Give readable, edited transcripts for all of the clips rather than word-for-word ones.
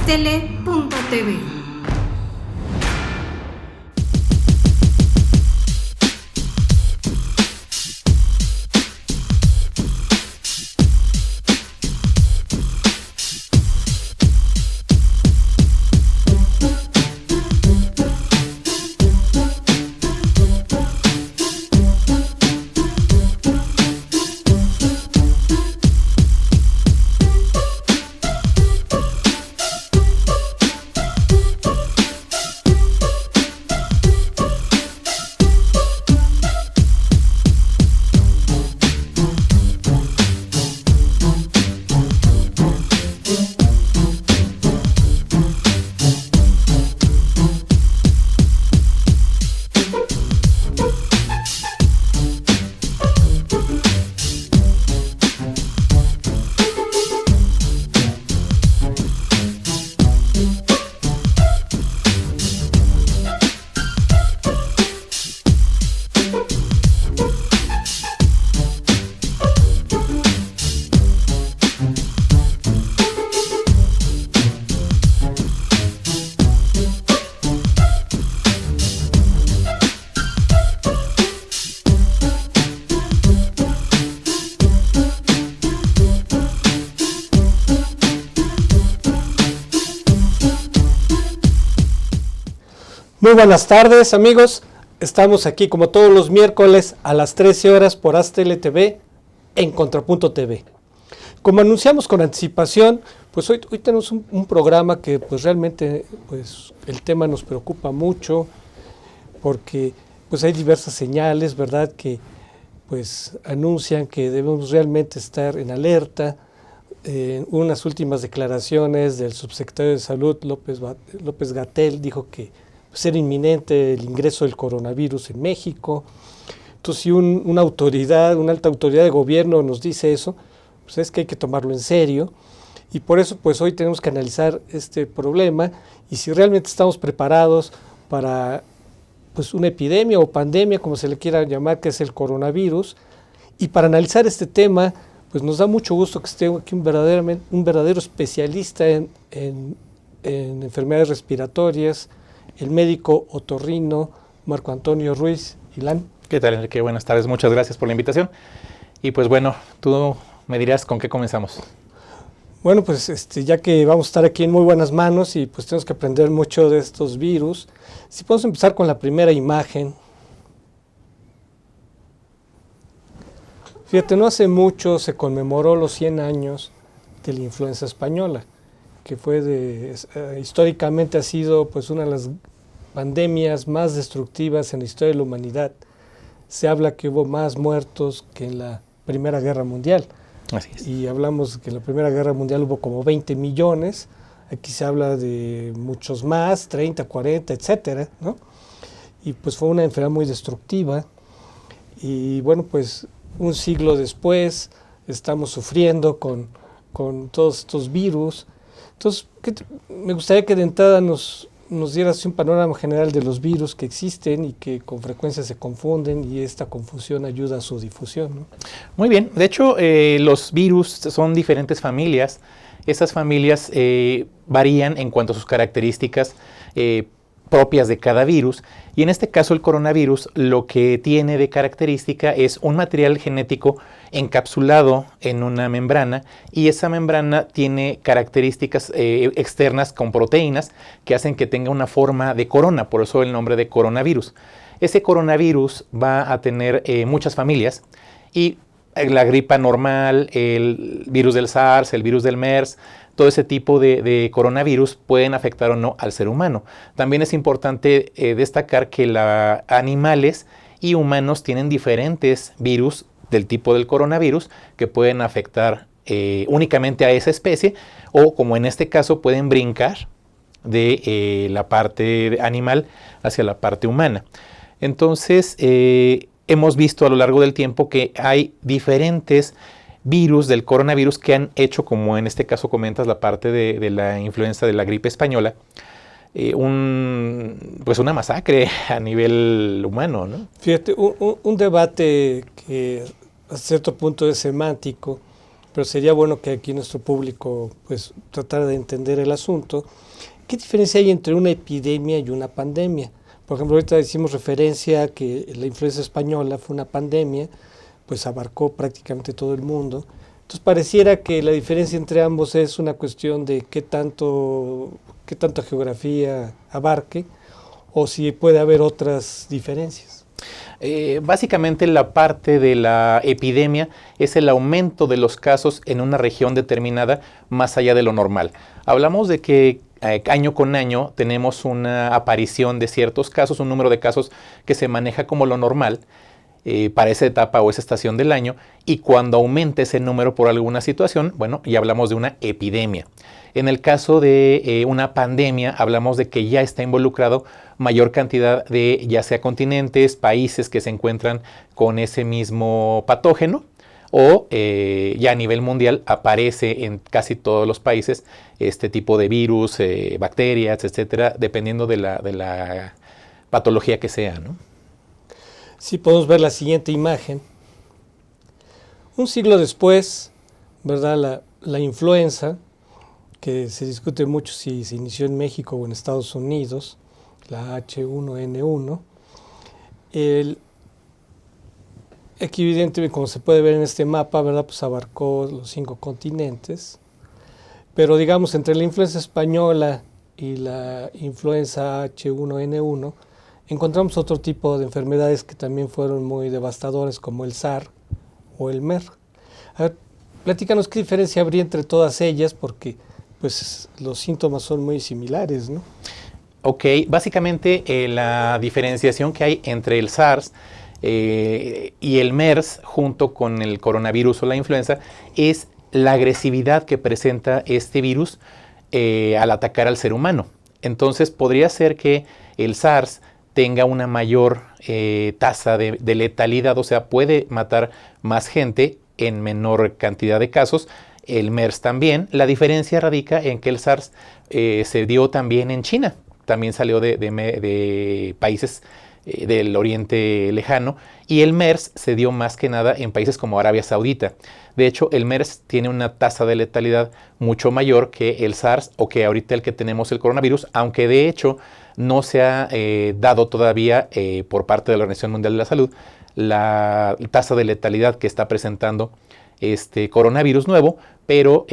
Astele.tv. Muy buenas tardes, amigos. Estamos aquí como todos los miércoles a las 13 horas por Astele TV en Contrapunto TV. Como anunciamos con anticipación, pues hoy tenemos un programa que pues realmente pues el tema nos preocupa mucho porque pues hay diversas señales, ¿verdad?, que pues anuncian que debemos realmente estar en alerta. Unas últimas declaraciones del subsecretario de Salud, López-Gatell, dijo que era inminente el ingreso del coronavirus en México. Entonces, si una alta autoridad de gobierno nos dice eso, pues es que hay que tomarlo en serio. Y por eso, pues hoy tenemos que analizar este problema y si realmente estamos preparados para pues una epidemia o pandemia, como se le quiera llamar, que es el coronavirus. Y para analizar este tema, pues nos da mucho gusto que esté aquí un verdadero especialista en enfermedades respiratorias, el médico otorrino Marco Antonio Ruiz. Ilan. ¿Qué tal, Enrique? Buenas tardes, muchas gracias por la invitación. Y pues bueno, tú me dirás con qué comenzamos. Bueno, pues ya que vamos a estar aquí en muy buenas manos y pues tenemos que aprender mucho de estos virus, si podemos empezar con la primera imagen. Fíjate, no hace mucho se conmemoró los 100 años de la influenza española, que fue históricamente ha sido pues una de las pandemias más destructivas en la historia de la humanidad. Se habla que hubo más muertos que en la Primera Guerra Mundial. Así es. Y hablamos que en la Primera Guerra Mundial hubo como 20 millones, aquí se habla de muchos más, 30, 40, etcétera, ¿no? Y pues fue una enfermedad muy destructiva. Y bueno, pues un siglo después estamos sufriendo con todos estos virus. Entonces, me gustaría que de entrada nos dieras un panorama general de los virus que existen y que con frecuencia se confunden y esta confusión ayuda a su difusión, ¿no? Muy bien, de hecho los virus son diferentes familias. Estas familias varían en cuanto a sus características propias de cada virus, y en este caso el coronavirus lo que tiene de característica es un material genético encapsulado en una membrana, y esa membrana tiene características externas con proteínas que hacen que tenga una forma de corona, por eso el nombre de coronavirus. Ese coronavirus va a tener muchas familias, y la gripa normal, el virus del SARS, el virus del MERS, todo ese tipo de coronavirus pueden afectar o no al ser humano. También es importante destacar que animales y humanos tienen diferentes virus del tipo del coronavirus que pueden afectar únicamente a esa especie, o como en este caso pueden brincar de la parte animal hacia la parte humana. Entonces hemos visto a lo largo del tiempo que hay diferentes virus del coronavirus que han hecho, como en este caso comentas, la parte de la influenza de la gripe española, pues una masacre a nivel humano, ¿no? Fíjate, un debate que a cierto punto es semántico, pero sería bueno que aquí nuestro público pues tratara de entender el asunto. ¿Qué diferencia hay entre una epidemia y una pandemia? Por ejemplo, ahorita hicimos referencia a que la influenza española fue una pandemia, pues abarcó prácticamente todo el mundo. Entonces pareciera que la diferencia entre ambos es una cuestión de qué tanta geografía abarque, o si puede haber otras diferencias. Básicamente la parte de la epidemia es el aumento de los casos en una región determinada más allá de lo normal. Hablamos de que año con año tenemos una aparición de ciertos casos, un número de casos que se maneja como lo normal para esa etapa o esa estación del año, y cuando aumenta ese número por alguna situación, bueno, ya hablamos de una epidemia. En el caso de una pandemia, hablamos de que ya está involucrado mayor cantidad de ya sea continentes, países que se encuentran con ese mismo patógeno, o ya a nivel mundial aparece en casi todos los países este tipo de virus, bacterias, etcétera, dependiendo de la patología que sea, ¿no? Sí, podemos ver la siguiente imagen. Un siglo después, ¿verdad? La influenza, que se discute mucho si se inició en México o en Estados Unidos, la H1N1. Aquí evidentemente, como se puede ver en este mapa, ¿verdad? Pues abarcó los 5 continentes. Pero digamos, entre la influenza española y la influenza H1N1, encontramos otro tipo de enfermedades que también fueron muy devastadoras, como el SARS o el MERS. A ver, platícanos qué diferencia habría entre todas ellas, porque pues los síntomas son muy similares, ¿no? Ok, básicamente la diferenciación que hay entre el SARS y el MERS junto con el coronavirus o la influenza es la agresividad que presenta este virus al atacar al ser humano. Entonces podría ser que el SARS tenga una mayor tasa de letalidad, o sea, puede matar más gente en menor cantidad de casos. El MERS también. La diferencia radica en que el SARS se dio también en China. También salió de países del Oriente Lejano, y el MERS se dio más que nada en países como Arabia Saudita. De hecho, el MERS tiene una tasa de letalidad mucho mayor que el SARS o que ahorita el que tenemos el coronavirus, aunque de hecho no se ha dado todavía por parte de la Organización Mundial de la Salud la tasa de letalidad que está presentando este coronavirus nuevo, pero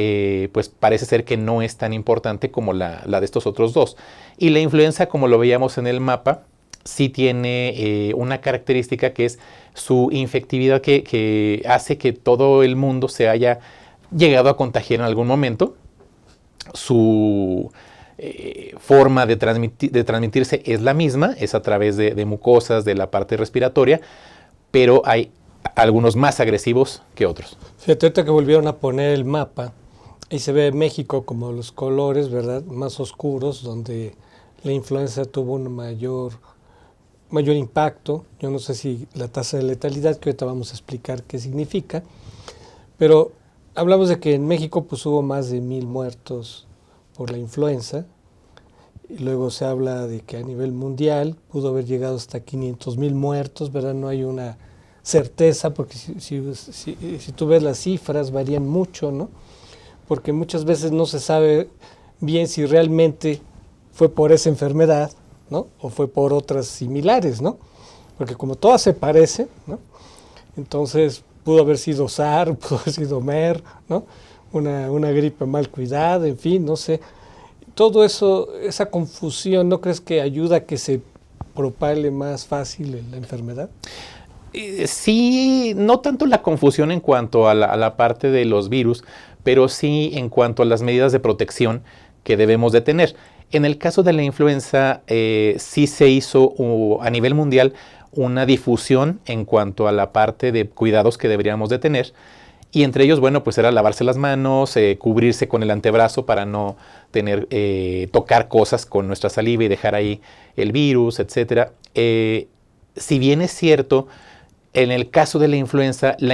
pues parece ser que no es tan importante como la de estos otros dos. Y la influenza, como lo veíamos en el mapa, sí tiene una característica que es su infectividad, que hace que todo el mundo se haya llegado a contagiar en algún momento. Su forma de transmitirse es la misma, es a través de mucosas, de la parte respiratoria, pero hay algunos más agresivos que otros. Fíjate, ahorita que volvieron a poner el mapa, ahí se ve México como los colores, ¿verdad?, más oscuros, donde la influenza tuvo un mayor impacto. Yo no sé si la tasa de letalidad, que ahorita vamos a explicar qué significa, pero hablamos de que en México pues hubo más de 1,000 muertos por la influenza, y luego se habla de que a nivel mundial pudo haber llegado hasta 500,000 muertos, ¿verdad? No hay una certeza, porque si tú ves las cifras varían mucho, ¿no? Porque muchas veces no se sabe bien si realmente fue por esa enfermedad, ¿no?, o fue por otras similares, ¿no? Porque como todas se parecen, ¿no?, entonces pudo haber sido SARS, pudo haber sido MERS, ¿no?, una gripe mal cuidada, en fin, no sé. Todo eso, esa confusión, ¿no crees que ayuda a que se propague más fácil la enfermedad? Sí, no tanto la confusión en cuanto a la parte de los virus, pero sí en cuanto a las medidas de protección que debemos de tener. En el caso de la influenza, sí se hizo a nivel mundial una difusión en cuanto a la parte de cuidados que deberíamos de tener. Y entre ellos, bueno, pues era lavarse las manos, cubrirse con el antebrazo para no tocar cosas con nuestra saliva y dejar ahí el virus, etc. Si bien es cierto, en el caso de la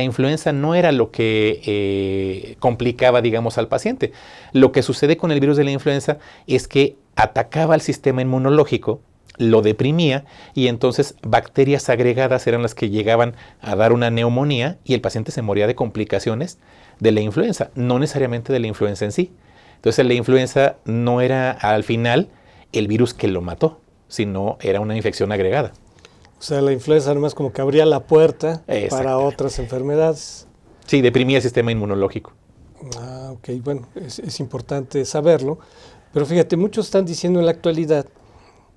influenza no era lo que complicaba, digamos, al paciente. Lo que sucede con el virus de la influenza es que atacaba al sistema inmunológico, lo deprimía y entonces bacterias agregadas eran las que llegaban a dar una neumonía y el paciente se moría de complicaciones de la influenza, no necesariamente de la influenza en sí. Entonces la influenza no era al final el virus que lo mató, sino era una infección agregada. O sea, la influenza nomás como que abría la puerta para otras enfermedades. Sí, deprimía el sistema inmunológico. Ah, ok, bueno, es importante saberlo. Pero fíjate, muchos están diciendo en la actualidad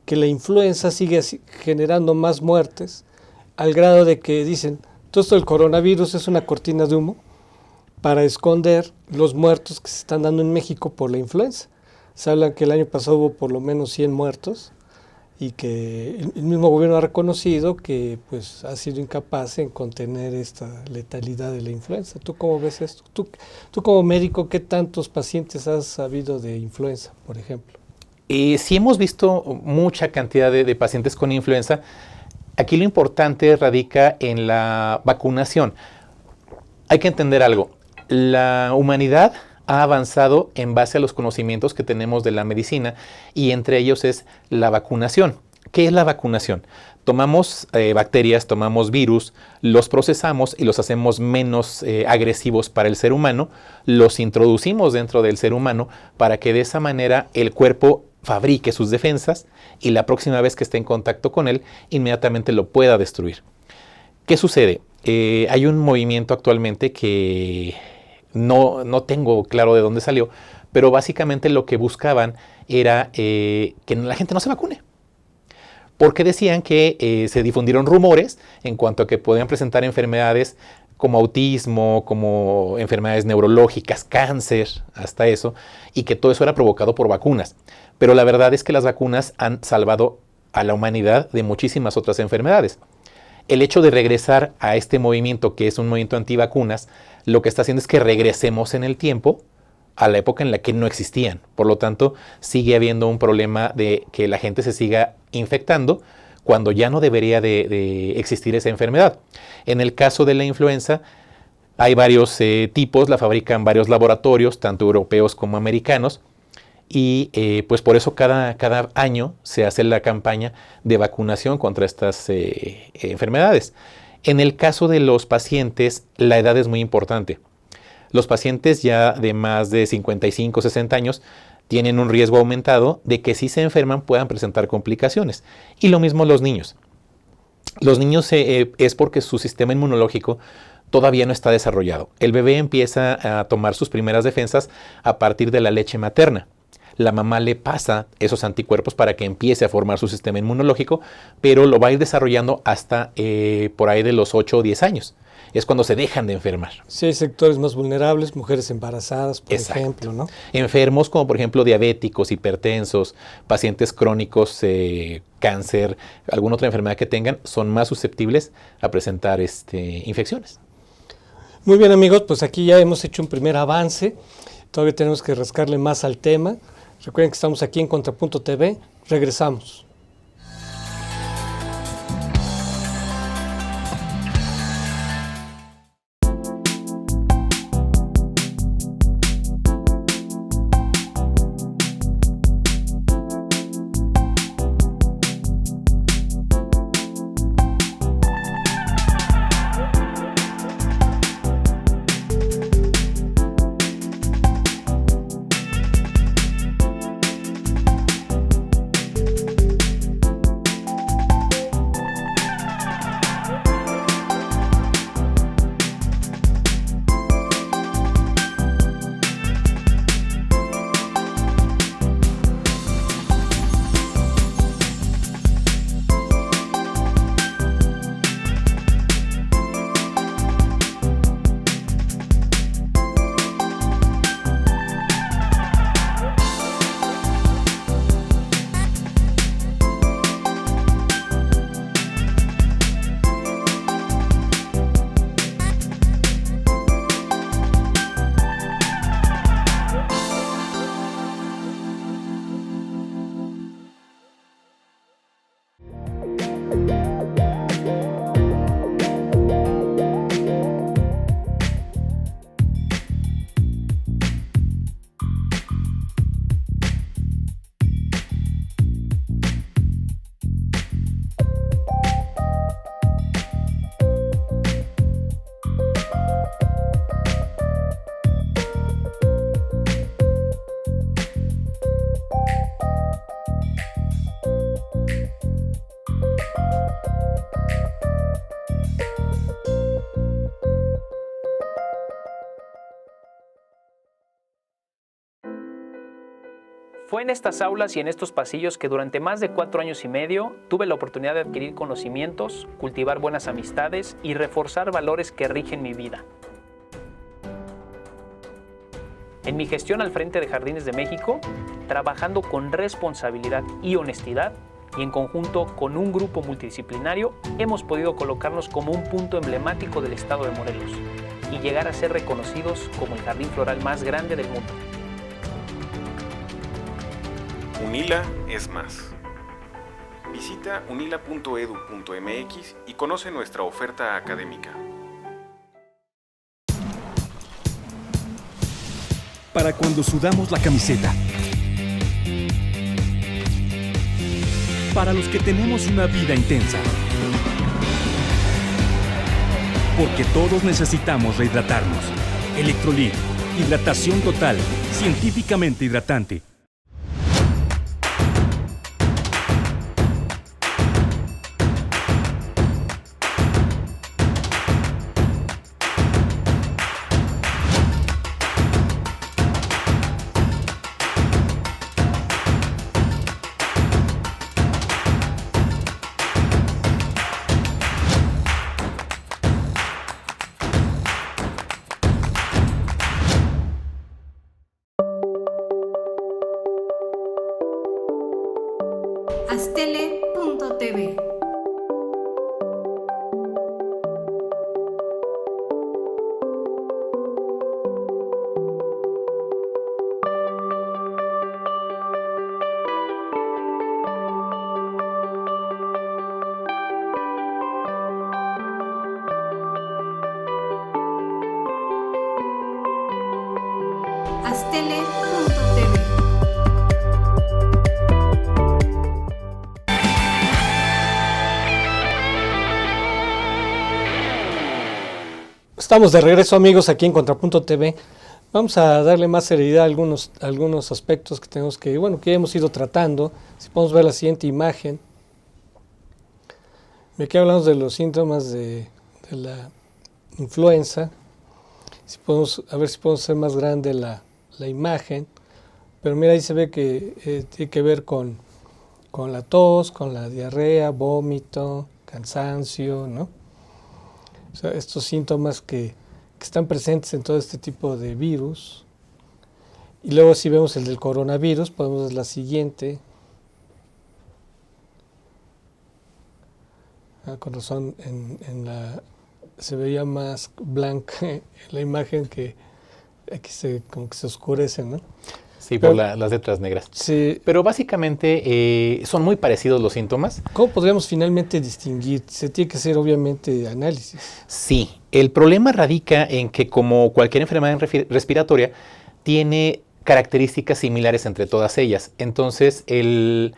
que la influenza sigue generando más muertes, al grado de que dicen, todo esto del coronavirus es una cortina de humo para esconder los muertos que se están dando en México por la influenza. Se habla que el año pasado hubo por lo menos 100 muertos y que el mismo gobierno ha reconocido que pues ha sido incapaz en contener esta letalidad de la influenza. ¿Tú cómo ves esto? Tú como médico, ¿qué tantos pacientes has sabido de influenza, por ejemplo? Sí hemos visto mucha cantidad de pacientes con influenza. Aquí lo importante radica en la vacunación. Hay que entender algo. La humanidad ha avanzado en base a los conocimientos que tenemos de la medicina y entre ellos es la vacunación. ¿Qué es la vacunación? Tomamos bacterias, tomamos virus, los procesamos y los hacemos menos agresivos para el ser humano, los introducimos dentro del ser humano para que de esa manera el cuerpo fabrique sus defensas y la próxima vez que esté en contacto con él, inmediatamente lo pueda destruir. ¿Qué sucede? Hay un movimiento actualmente que no tengo claro de dónde salió, pero básicamente lo que buscaban era que la gente no se vacune. Porque decían que se difundieron rumores en cuanto a que podían presentar enfermedades como autismo, como enfermedades neurológicas, cáncer, hasta eso, y que todo eso era provocado por vacunas. Pero la verdad es que las vacunas han salvado a la humanidad de muchísimas otras enfermedades. El hecho de regresar a este movimiento, que es un movimiento antivacunas, lo que está haciendo es que regresemos en el tiempo a la época en la que no existían. Por lo tanto, sigue habiendo un problema de que la gente se siga infectando cuando ya no debería de existir esa enfermedad. En el caso de la influenza, hay varios tipos, la fabrican varios laboratorios, tanto europeos como americanos, y pues por eso cada año se hace la campaña de vacunación contra estas enfermedades. En el caso de los pacientes, la edad es muy importante. Los pacientes ya de más de 55, 60 años tienen un riesgo aumentado de que si se enferman puedan presentar complicaciones. Y lo mismo los niños. Los niños es porque su sistema inmunológico todavía no está desarrollado. El bebé empieza a tomar sus primeras defensas a partir de la leche materna. La mamá le pasa esos anticuerpos para que empiece a formar su sistema inmunológico, pero lo va a ir desarrollando hasta por ahí de los 8 o 10 años. Es cuando se dejan de enfermar. Sí, hay sectores más vulnerables, mujeres embarazadas, por ejemplo, ¿no? Enfermos como por ejemplo diabéticos, hipertensos, pacientes crónicos, cáncer, alguna otra enfermedad que tengan, son más susceptibles a presentar infecciones. Muy bien, amigos, pues aquí ya hemos hecho un primer avance. Todavía tenemos que rascarle más al tema. Recuerden que estamos aquí en Contrapunto TV. Regresamos. Fue en estas aulas y en estos pasillos que durante más de 4 años y medio tuve la oportunidad de adquirir conocimientos, cultivar buenas amistades y reforzar valores que rigen mi vida. En mi gestión al frente de Jardines de México, trabajando con responsabilidad y honestidad, y en conjunto con un grupo multidisciplinario, hemos podido colocarnos como un punto emblemático del estado de Morelos y llegar a ser reconocidos como el jardín floral más grande del mundo. UNILA es más. Visita unila.edu.mx y conoce nuestra oferta académica. Para cuando sudamos la camiseta. Para los que tenemos una vida intensa. Porque todos necesitamos rehidratarnos. Electrolit, hidratación total, científicamente hidratante. Astele.tv. Astele.tv. Estamos de regreso, amigos, aquí en Contrapunto TV. Vamos a darle más seriedad a algunos aspectos que tenemos que ya hemos ido tratando. Si podemos ver la siguiente imagen. Aquí hablamos de los síntomas de la influenza. A ver si podemos hacer más grande la imagen. Pero mira, ahí se ve que tiene que ver con la tos, con la diarrea, vómito, cansancio, ¿no? O sea, estos síntomas que están presentes en todo este tipo de virus. Y luego si vemos el del coronavirus, podemos ver la siguiente. Con razón, se veía más blanca la imagen que aquí como que se oscurece, ¿no? Sí, por las letras negras. Sí. Pero básicamente son muy parecidos los síntomas. ¿Cómo podríamos finalmente distinguir? Se tiene que hacer obviamente análisis. Sí, el problema radica en que como cualquier enfermedad respiratoria tiene características similares entre todas ellas. Entonces el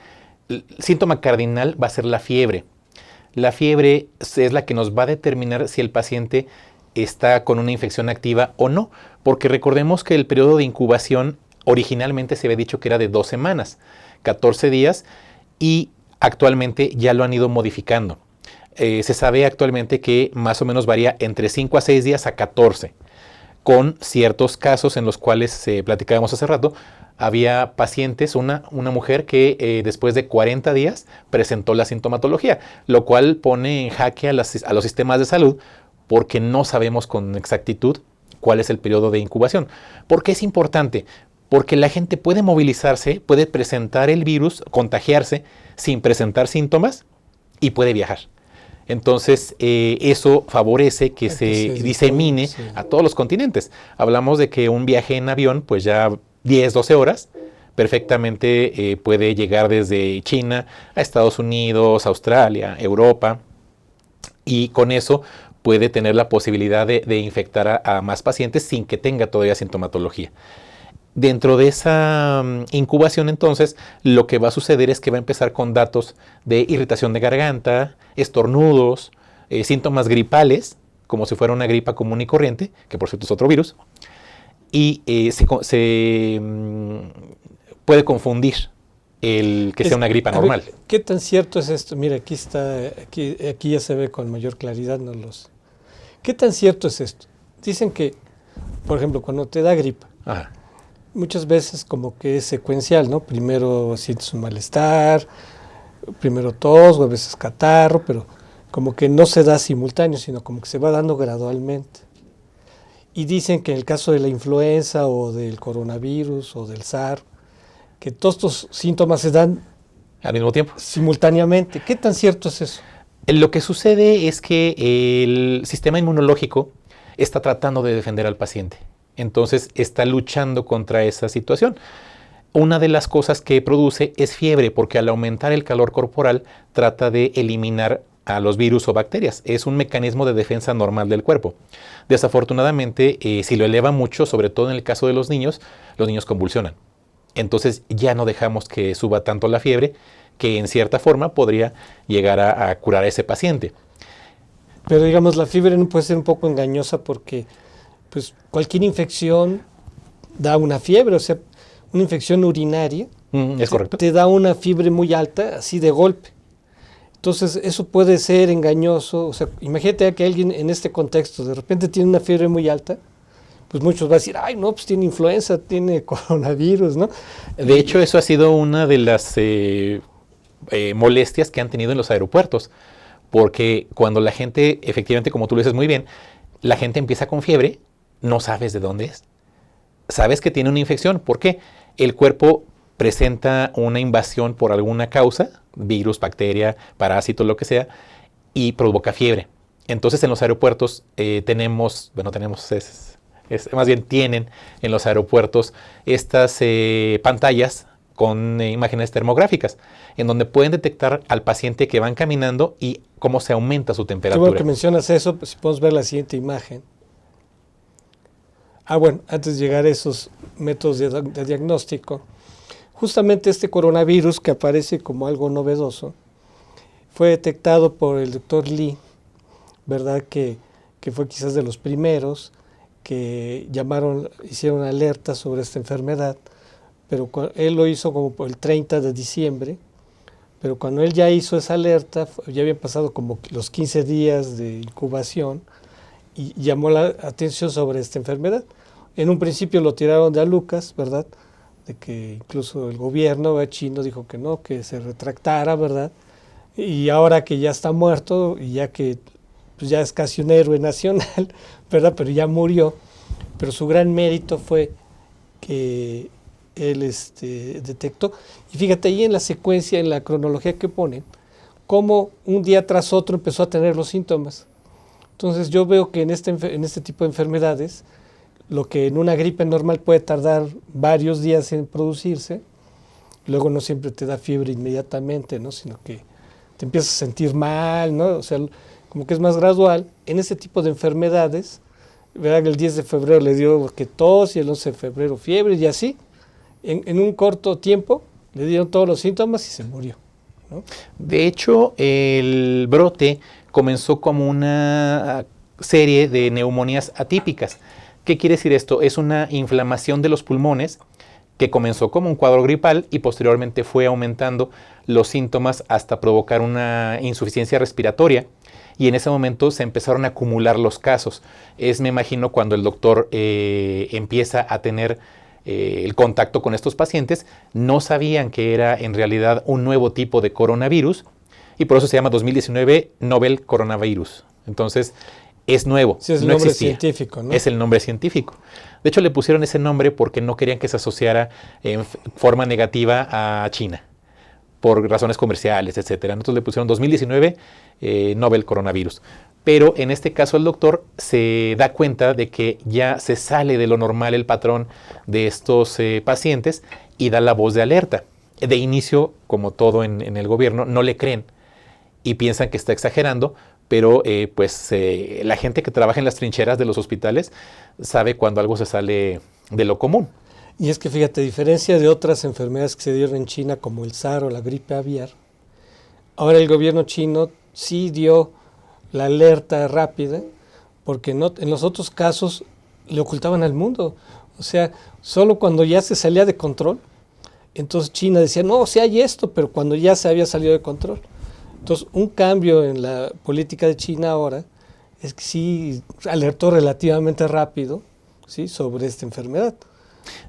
síntoma cardinal va a ser la fiebre. La fiebre es la que nos va a determinar si el paciente está con una infección activa o no, porque recordemos que el periodo de incubación originalmente se había dicho que era de 2 semanas, 14 días, y actualmente ya lo han ido modificando. Se sabe actualmente que más o menos varía entre 5 a 6 días a 14, con ciertos casos en los cuales platicábamos hace rato. Había pacientes, una mujer que después de 40 días presentó la sintomatología, lo cual pone en jaque a los sistemas de salud porque no sabemos con exactitud cuál es el periodo de incubación. ¿Por qué es importante? Porque la gente puede movilizarse, puede presentar el virus, contagiarse sin presentar síntomas y puede viajar. Entonces, eso favorece que se disemine a todos los continentes. Hablamos de que un viaje en avión, pues ya 10, 12 horas, perfectamente puede llegar desde China a Estados Unidos, Australia, Europa, y con eso puede tener la posibilidad de infectar a más pacientes sin que tenga todavía sintomatología. Dentro de esa incubación, entonces, lo que va a suceder es que va a empezar con datos de irritación de garganta, estornudos, síntomas gripales, como si fuera una gripa común y corriente, que por cierto es otro virus, y se puede confundir el que sea una gripa normal. Ver, ¿qué tan cierto es esto? Mira, aquí ya se ve con mayor claridad, no lo sé. ¿Qué tan cierto es esto? Dicen que, por ejemplo, cuando te da gripa, Ajá. muchas veces como que es secuencial, ¿no? Primero sientes un malestar, primero tos o a veces catarro, pero como que no se da simultáneo, sino como que se va dando gradualmente. Y dicen que en el caso de la influenza o del coronavirus o del SARS, que todos estos síntomas se dan Al mismo tiempo. simultáneamente. ¿Qué tan cierto es eso? Lo que sucede es que el sistema inmunológico está tratando de defender al paciente. Entonces está luchando contra esa situación. Una de las cosas que produce es fiebre, porque al aumentar el calor corporal trata de eliminar a los virus o bacterias. Es un mecanismo de defensa normal del cuerpo. Desafortunadamente, si lo eleva mucho, sobre todo en el caso de los niños convulsionan. Entonces ya no dejamos que suba tanto la fiebre, que en cierta forma podría llegar a curar a ese paciente. Pero digamos, la fiebre no puede ser un poco engañosa porque pues, cualquier infección da una fiebre, o sea, una infección urinaria Es correcto. te da una fiebre muy alta, así de golpe. Entonces, eso puede ser engañoso. O sea, imagínate que alguien en este contexto de repente tiene una fiebre muy alta, pues muchos van a decir, ay, no, pues tiene influenza, tiene coronavirus, ¿no? De hecho, eso ha sido una de las molestias que han tenido en los aeropuertos, porque cuando la gente, efectivamente, como tú lo dices muy bien, la gente empieza con fiebre, no sabes de dónde es. Sabes que tiene una infección. ¿Por qué? El cuerpo presenta una invasión por alguna causa, virus, bacteria, parásito, lo que sea, y provoca fiebre. Entonces en los aeropuertos tienen en los aeropuertos estas pantallas con imágenes termográficas, en donde pueden detectar al paciente que van caminando y cómo se aumenta su Qué temperatura. bueno que mencionas eso, pues, si podemos ver la siguiente imagen. Bueno, antes de llegar a esos métodos de diagnóstico, justamente este coronavirus que aparece como algo novedoso, fue detectado por el doctor Lee, ¿verdad? Que fue quizás de los primeros que hicieron alerta sobre esta enfermedad, pero él lo hizo como por el 30 de diciembre, pero cuando él ya hizo esa alerta, ya habían pasado como los 15 días de incubación, y llamó la atención sobre esta enfermedad. En un principio lo tiraron de a Lucas, ¿verdad? De que incluso el gobierno chino dijo que no, que se retractara, ¿verdad? Y ahora que ya está muerto y ya que pues ya es casi un héroe nacional, ¿verdad? Pero ya murió. Pero su gran mérito fue que él detectó. Y fíjate ahí en la secuencia, en la cronología que ponen, cómo un día tras otro empezó a tener los síntomas. Entonces yo veo que en este tipo de enfermedades, lo que en una gripe normal puede tardar varios días en producirse, luego no siempre te da fiebre inmediatamente, ¿no? Sino que te empiezas a sentir mal, ¿no? O sea, como que es más gradual. En este tipo de enfermedades, ¿verdad? El 10 de febrero le dio que tos y el 11 de febrero fiebre y así. En un corto tiempo le dieron todos los síntomas y se murió, ¿no? De hecho, el brote comenzó como una serie de neumonías atípicas. ¿Qué quiere decir esto? Es una inflamación de los pulmones que comenzó como un cuadro gripal y posteriormente fue aumentando los síntomas hasta provocar una insuficiencia respiratoria, y en ese momento se empezaron a acumular los casos. Me imagino, cuando el doctor empieza a tener el contacto con estos pacientes, no sabían que era en realidad un nuevo tipo de coronavirus, y por eso se llama 2019 Novel Coronavirus. Entonces, es nuevo, Sí, es el no nombre existía. científico, ¿no? Es el nombre científico. De hecho, le pusieron ese nombre porque no querían que se asociara en forma negativa a China, por razones comerciales, etcétera. Entonces le pusieron 2019 Novel Coronavirus. Pero en este caso el doctor se da cuenta de que ya se sale de lo normal el patrón de estos pacientes y da la voz de alerta. De inicio, como todo en el gobierno, no le creen y piensan que está exagerando, pero la gente que trabaja en las trincheras de los hospitales sabe cuando algo se sale de lo común. Y es que fíjate, a diferencia de otras enfermedades que se dieron en China, como el SARS o la gripe aviar, ahora el gobierno chino sí dio la alerta rápida, porque en los otros casos le ocultaban al mundo. O sea, solo cuando ya se salía de control, entonces China decía, no, sí hay esto, pero cuando ya se había salido de control. Entonces, un cambio en la política de China ahora es que sí alertó relativamente rápido, ¿sí?, sobre esta enfermedad.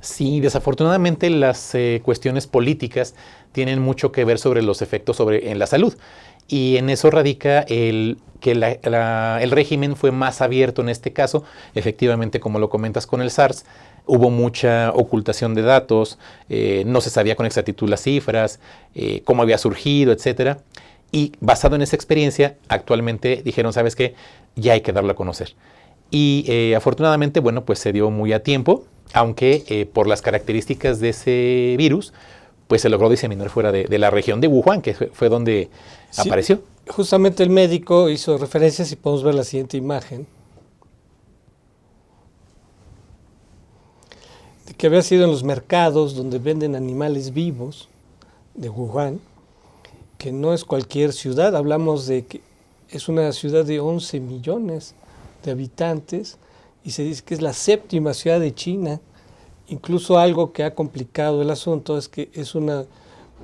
Sí, desafortunadamente las cuestiones políticas tienen mucho que ver sobre los efectos en la salud. Y en eso radica el que el régimen fue más abierto en este caso. Efectivamente, como lo comentas con el SARS, hubo mucha ocultación de datos, no se sabía con exactitud las cifras, cómo había surgido, etcétera. Y basado en esa experiencia, actualmente dijeron, ¿sabes qué? Ya hay que darlo a conocer. Y afortunadamente, bueno, pues se dio muy a tiempo, aunque por las características de ese virus, pues se logró diseminar fuera de la región de Wuhan, que fue donde apareció. Justamente el médico hizo referencias y podemos ver la siguiente imagen. De que había sido en los mercados donde venden animales vivos de Wuhan, que no es cualquier ciudad, hablamos de que es una ciudad de 11 millones de habitantes y se dice que es la 7ª ciudad de China. Incluso algo que ha complicado el asunto es que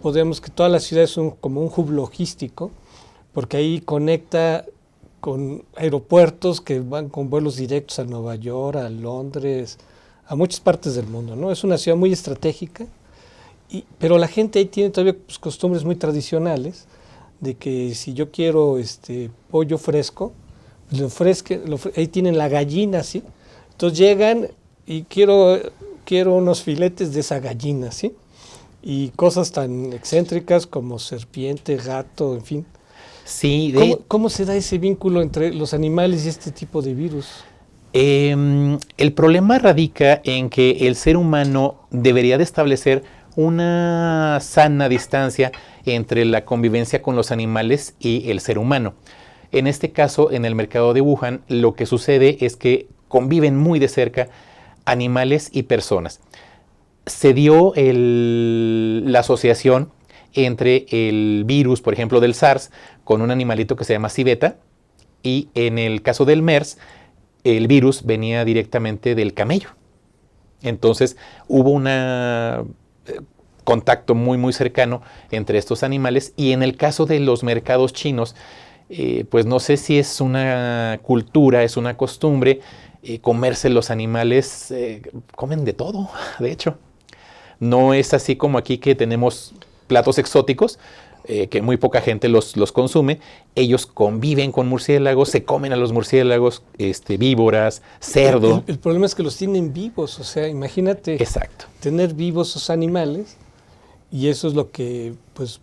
podemos que toda la ciudad es como un hub logístico, porque ahí conecta con aeropuertos que van con vuelos directos a Nueva York, a Londres, a muchas partes del mundo, ¿no? Es una ciudad muy estratégica, pero la gente ahí tiene todavía pues, costumbres muy tradicionales, de que si yo quiero pollo fresco, pues ahí tienen la gallina, ¿sí? Entonces llegan y quiero unos filetes de esa gallina, ¿sí? Y cosas tan excéntricas como serpiente, gato, en fin. Sí, ¿Cómo se da ese vínculo entre los animales y este tipo de virus? El problema radica en que el ser humano debería de establecer una sana distancia entre la convivencia con los animales y el ser humano. En este caso, en el mercado de Wuhan, lo que sucede es que conviven muy de cerca animales y personas. Se dio la asociación entre el virus, por ejemplo, del SARS, con un animalito que se llama civeta, y en el caso del MERS, el virus venía directamente del camello. Entonces, hubo un contacto muy, muy cercano entre estos animales, y en el caso de los mercados chinos, pues no sé si es una cultura, es una costumbre, comerse los animales, comen de todo, de hecho. No es así como aquí que tenemos platos exóticos, que muy poca gente los consume. Ellos conviven con murciélagos, se comen a los murciélagos, víboras, cerdo. El problema es que los tienen vivos, o sea, imagínate. Exacto. Tener vivos esos animales, y eso es lo que pues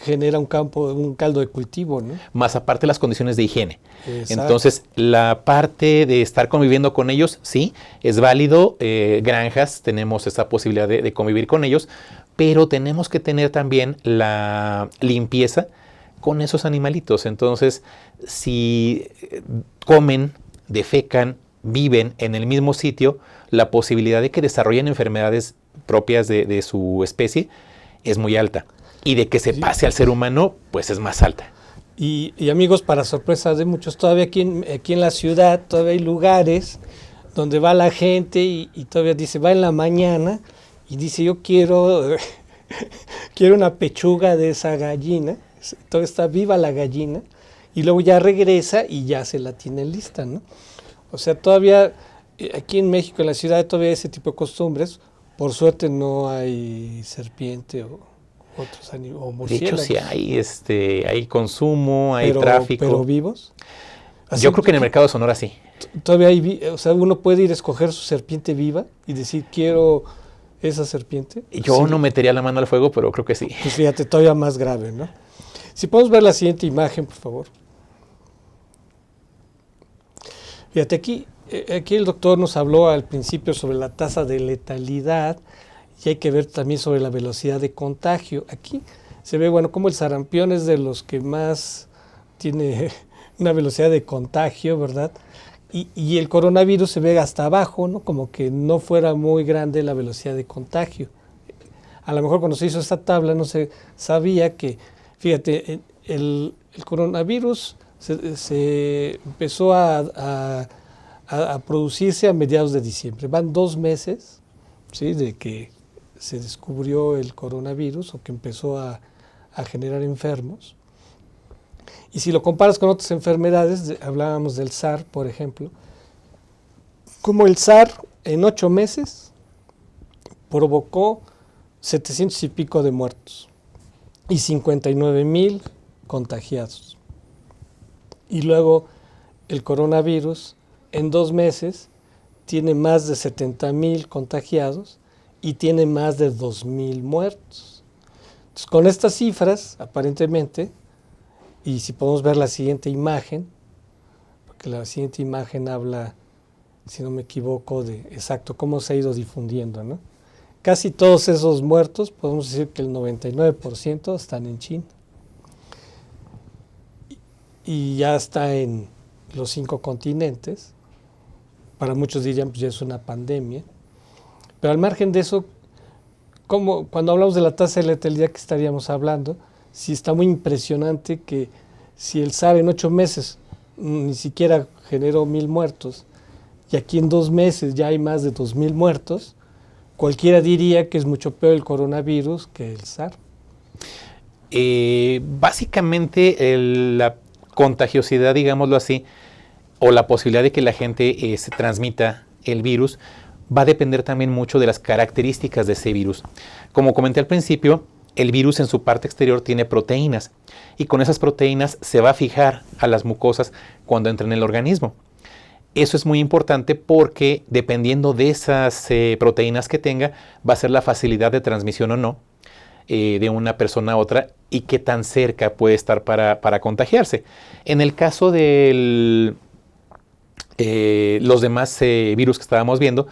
genera un caldo de cultivo, ¿no? Más aparte las condiciones de higiene. Exacto. Entonces, la parte de estar conviviendo con ellos, sí, es válido. Granjas, tenemos esa posibilidad de convivir con ellos, pero tenemos que tener también la limpieza con esos animalitos. Entonces, si comen, defecan, viven en el mismo sitio, la posibilidad de que desarrollen enfermedades propias de su especie es muy alta. Y de que se pase al ser humano, pues es más alta. Y amigos, para sorpresa de muchos, todavía aquí en la ciudad, todavía hay lugares donde va la gente y todavía dice, va en la mañana y dice, yo quiero una pechuga de esa gallina, todavía está viva la gallina, y luego ya regresa y ya se la tiene lista, ¿no? O sea, todavía aquí en México, en la ciudad, todavía hay ese tipo de costumbres. Por suerte no hay serpiente o otros animales, o murciélagos. De hecho, sí hay consumo, hay tráfico. ¿Pero vivos? Así, yo creo que en el mercado de Sonora sí. Todavía o sea, uno puede ir a escoger su serpiente viva y decir, quiero esa serpiente. Yo sí. no metería la mano al fuego, pero creo que sí. Pues fíjate, todavía más grave, ¿no? Si podemos ver la siguiente imagen, por favor. Fíjate, aquí el doctor nos habló al principio sobre la tasa de letalidad, y hay que ver también sobre la velocidad de contagio. Aquí se ve, bueno, como el sarampión es de los que más tiene una velocidad de contagio, ¿verdad? Y el coronavirus se ve hasta abajo, ¿no? Como que no fuera muy grande la velocidad de contagio. A lo mejor cuando se hizo esta tabla no se sabía que, fíjate, el coronavirus se empezó a producirse a mediados de diciembre. Van 2 meses, ¿sí?, de que se descubrió el coronavirus o que empezó a generar enfermos. Y si lo comparas con otras enfermedades, hablábamos del SARS, por ejemplo, como el SARS en 8 meses provocó 700 y pico de muertos y 59,000 contagiados. Y luego el coronavirus en 2 meses tiene más de 70,000 contagiados y tiene más de 2,000 muertos. Entonces, con estas cifras, aparentemente, y si podemos ver la siguiente imagen, porque la siguiente imagen habla, si no me equivoco, de exacto cómo se ha ido difundiendo, ¿no? Casi todos esos muertos, podemos decir que el 99% están en China. Y ya está en los 5 continentes. Para muchos dirían que pues ya es una pandemia. Pero al margen de eso, cuando hablamos de la tasa de letalidad que estaríamos hablando, sí está muy impresionante que si el SARS en 8 meses ni siquiera generó 1,000 muertos, y aquí en 2 meses ya hay más de 2,000 muertos, cualquiera diría que es mucho peor el coronavirus que el SARS. Básicamente la contagiosidad, digámoslo así, o la posibilidad de que la gente se transmita el virus, va a depender también mucho de las características de ese virus. Como comenté al principio, el virus en su parte exterior tiene proteínas y con esas proteínas se va a fijar a las mucosas cuando entra en el organismo. Eso es muy importante porque dependiendo de esas proteínas que tenga, va a ser la facilidad de transmisión o no de una persona a otra y qué tan cerca puede estar para contagiarse. En el caso de los demás virus que estábamos viendo,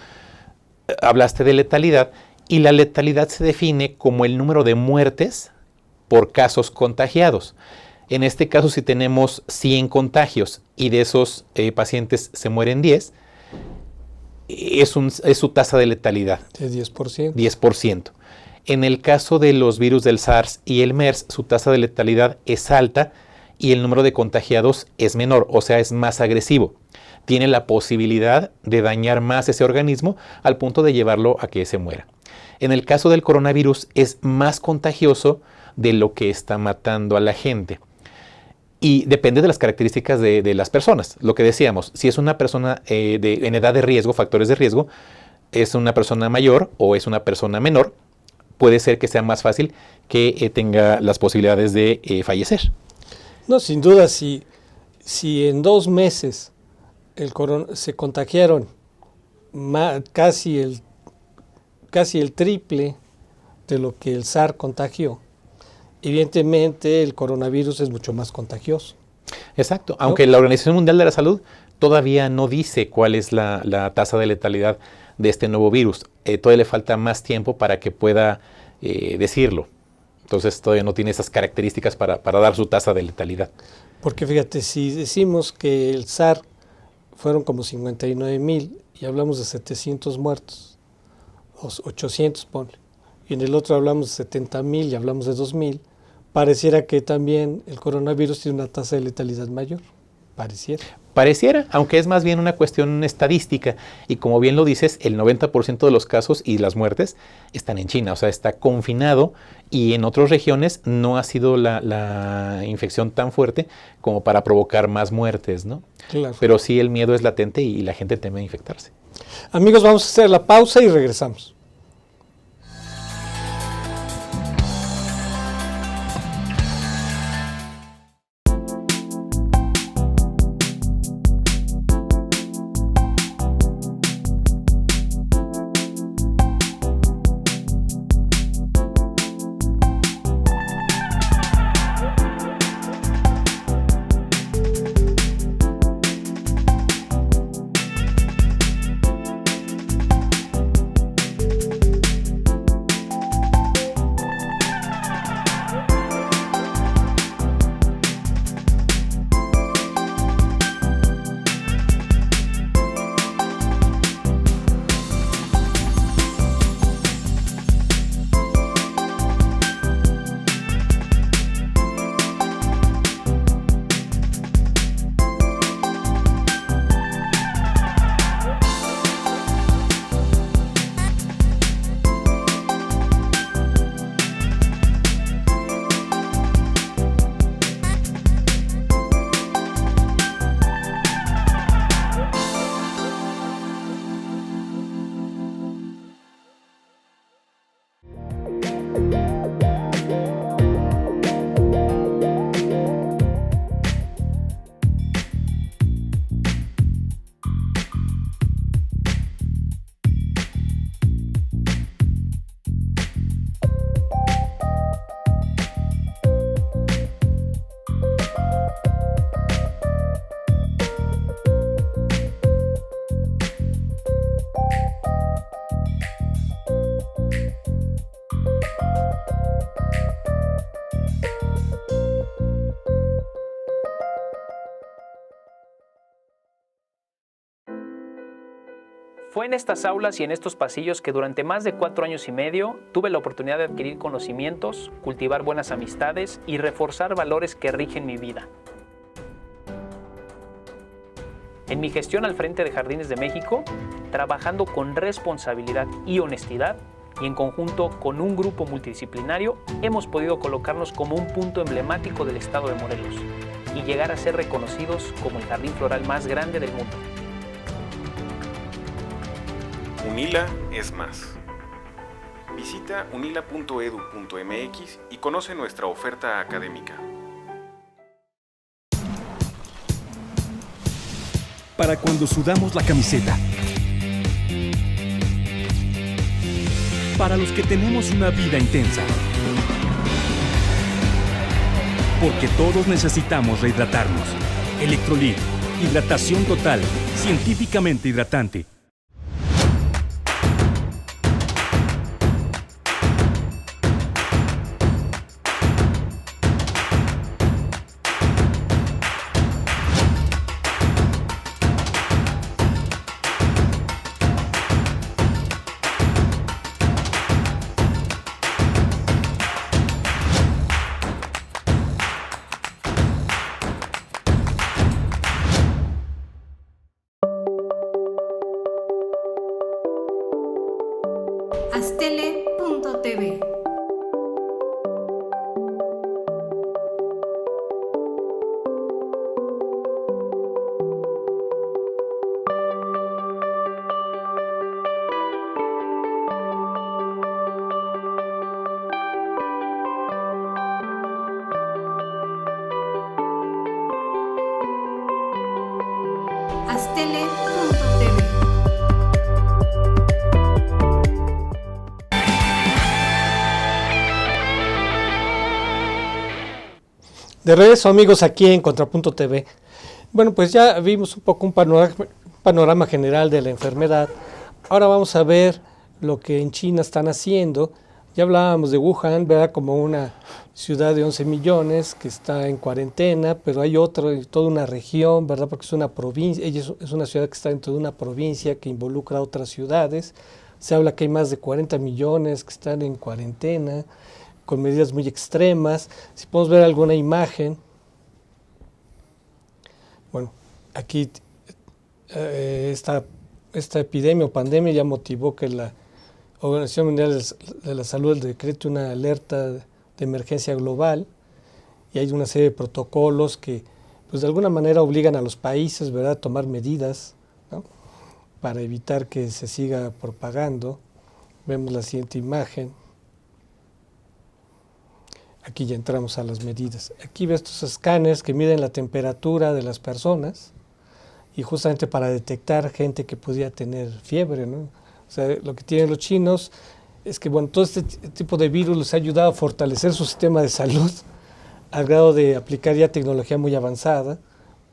hablaste de letalidad y la letalidad se define como el número de muertes por casos contagiados. En este caso, si tenemos 100 contagios y de esos pacientes se mueren 10, es su tasa de letalidad. De 10%. 10%. En el caso de los virus del SARS y el MERS, su tasa de letalidad es alta y el número de contagiados es menor, o sea, es más agresivo. Tiene la posibilidad de dañar más ese organismo al punto de llevarlo a que se muera. En el caso del coronavirus es más contagioso de lo que está matando a la gente. Y depende de las características de las personas. Lo que decíamos, si es una persona en edad de riesgo, factores de riesgo, es una persona mayor o es una persona menor, puede ser que sea más fácil que tenga las posibilidades de fallecer. No, sin duda, si en 2 meses se contagiaron casi el triple de lo que el SARS contagió, evidentemente el coronavirus es mucho más contagioso. Exacto, ¿no? Aunque la Organización Mundial de la Salud todavía no dice cuál es la tasa de letalidad de este nuevo virus. Todavía le falta más tiempo para que pueda decirlo. Entonces todavía no tiene esas características para dar su tasa de letalidad. Porque fíjate, si decimos que el SARS fueron como 59,000 y hablamos de 700 muertos, 800 ponle, y en el otro hablamos de 70,000 y hablamos de 2,000, pareciera que también el coronavirus tiene una tasa de letalidad mayor. Pareciera, aunque es más bien una cuestión estadística. Y como bien lo dices, el 90% de los casos y las muertes están en China. O sea, está confinado y en otras regiones no ha sido la infección tan fuerte como para provocar más muertes, ¿no? Claro. Pero sí el miedo es latente y la gente teme infectarse. Amigos, vamos a hacer la pausa y regresamos. Fue en estas aulas y en estos pasillos que durante más de 4 años y medio tuve la oportunidad de adquirir conocimientos, cultivar buenas amistades y reforzar valores que rigen mi vida. En mi gestión al frente de Jardines de México, trabajando con responsabilidad y honestidad, y en conjunto con un grupo multidisciplinario, hemos podido colocarnos como un punto emblemático del estado de Morelos y llegar a ser reconocidos como el jardín floral más grande del mundo. UNILA es más. Visita unila.edu.mx y conoce nuestra oferta académica. Para cuando sudamos la camiseta. Para los que tenemos una vida intensa. Porque todos necesitamos rehidratarnos. Electrolit, hidratación total, científicamente hidratante. Astele.tv. Astele.tv. De regreso, amigos, aquí en Contrapunto TV. Bueno, pues ya vimos un poco un panorama general de la enfermedad. Ahora vamos a ver lo que en China están haciendo. Ya hablábamos de Wuhan, ¿verdad? Como una ciudad de 11 millones que está en cuarentena, pero hay toda una región, ¿verdad? Porque es una provincia, es una ciudad que está dentro de una provincia que involucra a otras ciudades. Se habla que hay más de 40 millones que están en cuarentena, con medidas muy extremas. Si podemos ver alguna imagen. Bueno, aquí esta epidemia o pandemia ya motivó que la Organización Mundial de la Salud decrete una alerta de emergencia global, y hay una serie de protocolos que pues de alguna manera obligan a los países, ¿verdad?, a tomar medidas, ¿no?, para evitar que se siga propagando. Vemos la siguiente imagen. Aquí ya entramos a las medidas. Aquí ves estos escáneres que miden la temperatura de las personas, y justamente para detectar gente que podía tener fiebre, ¿no? O sea, lo que tienen los chinos es que, bueno, todo este tipo de virus les ha ayudado a fortalecer su sistema de salud al grado de aplicar ya tecnología muy avanzada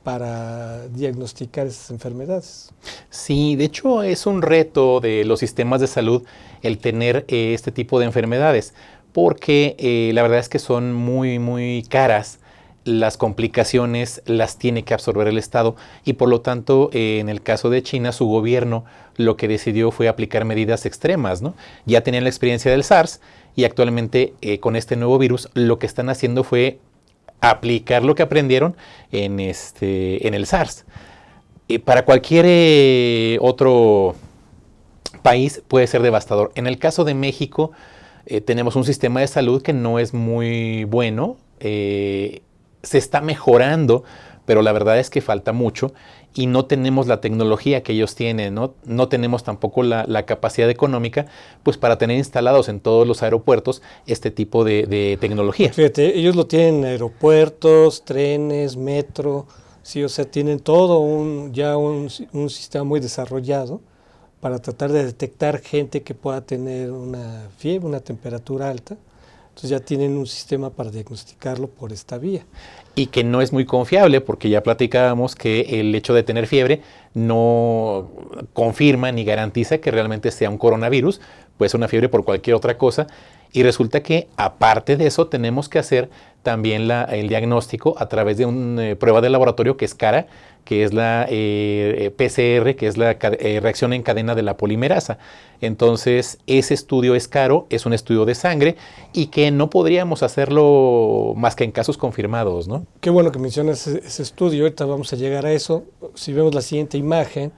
para diagnosticar estas enfermedades. Sí, de hecho es un reto de los sistemas de salud el tener este tipo de enfermedades, porque la verdad es que son muy, muy caras. Las complicaciones las tiene que absorber el Estado, y por lo tanto en el caso de China, su gobierno lo que decidió fue aplicar medidas extremas, ¿no? Ya tenían la experiencia del SARS, y actualmente con este nuevo virus lo que están haciendo fue aplicar lo que aprendieron en el SARS. Para cualquier otro país puede ser devastador. En el caso de México tenemos un sistema de salud que no es muy bueno. Se está mejorando, pero la verdad es que falta mucho, y no tenemos la tecnología que ellos tienen, no tenemos tampoco la capacidad económica pues para tener instalados en todos los aeropuertos este tipo de tecnología. Fíjate, ellos lo tienen en aeropuertos, trenes, metro, sí, o sea, tienen todo un sistema muy desarrollado para tratar de detectar gente que pueda tener una fiebre, una temperatura alta. Entonces ya tienen un sistema para diagnosticarlo por esta vía. Y que no es muy confiable, porque ya platicábamos que el hecho de tener fiebre no confirma ni garantiza que realmente sea un coronavirus, puede ser una fiebre por cualquier otra cosa. Y resulta que, aparte de eso, tenemos que hacer también el diagnóstico a través de una prueba de laboratorio que es cara, que es la PCR, que es la reacción en cadena de la polimerasa. Entonces, ese estudio es caro, es un estudio de sangre y que no podríamos hacerlo más que en casos confirmados, ¿no? Qué bueno que mencionas ese estudio, ahorita vamos a llegar a eso. Si vemos la siguiente imagen,